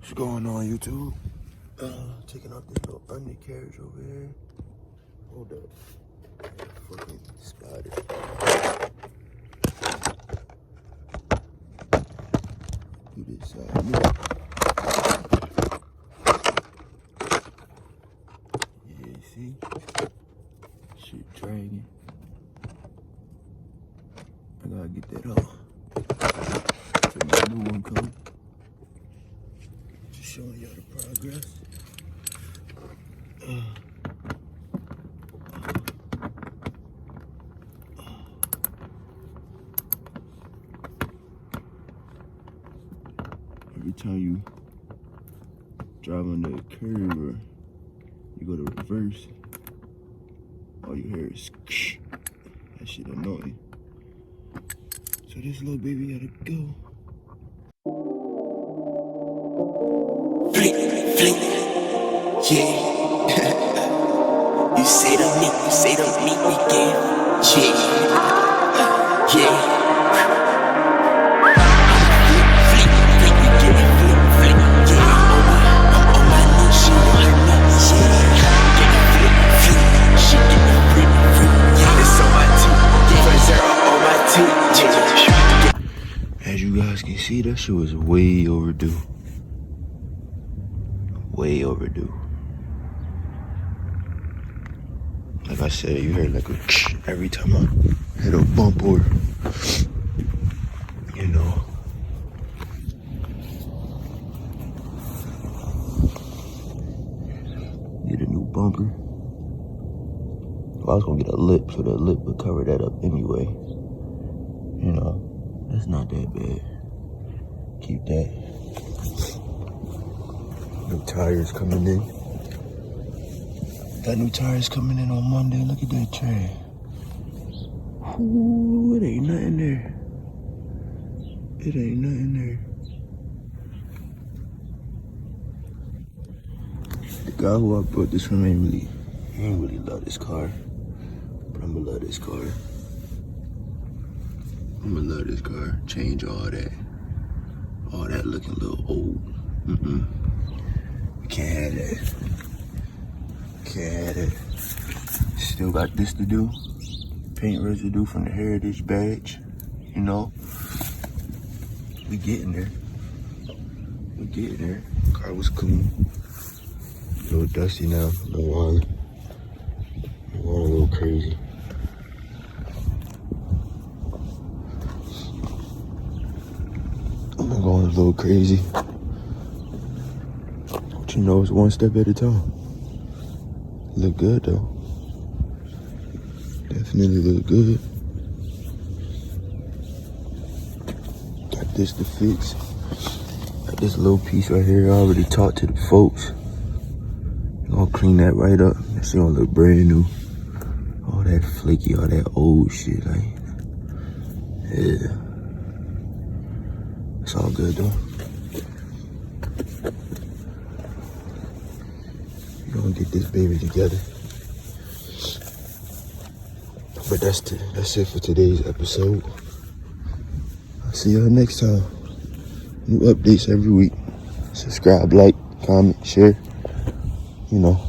What's going on, YouTube? Taking out this little undercarriage over here. Hold up. Fucking spider. Do this side. Yeah, you see? Shit dragging. I gotta get that off. Till my new one come. Just showing y'all the progress. Every time you drive on the curb or you go to reverse, all you hear is that shit annoying. So this little baby gotta go. Flick, flick, yeah. You say to me again, yeah, yeah. Flick, flick, you get me, flick, flick, yeah. I'm on my knees, she on her knees, yeah. Get me flick, flick, she get me flick, flick, yeah. It's on my teeth, yeah. 0 on my teeth, yeah. As you guys can see, that shit was way overdue. Way overdue. Like I said, you hear like a every time I hit a bump or, you know. Get a new bumper. Well, I was gonna get a lip, so the lip would cover that up anyway. You know, that's not that bad. Keep that. New tires coming in. Got new tires coming in on Monday. Look at that train. Ooh, it ain't nothing there. It ain't nothing there. The guy who I bought this from ain't really love this car. But I'ma love this car. I'ma love this car. Change all that. All that looking a little old. We can't have that. Can't have that. Still got this to do. Paint residue from the Heritage badge. You know. We getting there. We getting there. Car was clean. A little dusty now. A little while. A little crazy. I'm going a little crazy. But you know, it's one step at a time. Look good though. Definitely look good. Got this to fix. Got this little piece right here. I already talked to the folks. Gonna clean that right up. That shit gonna look brand new. All that flaky, all that old shit, like, yeah. It's all good though. We're gonna get this baby together. But that's it for today's episode. I'll see y'all next time. New updates every week. Subscribe, like, comment, share. You know.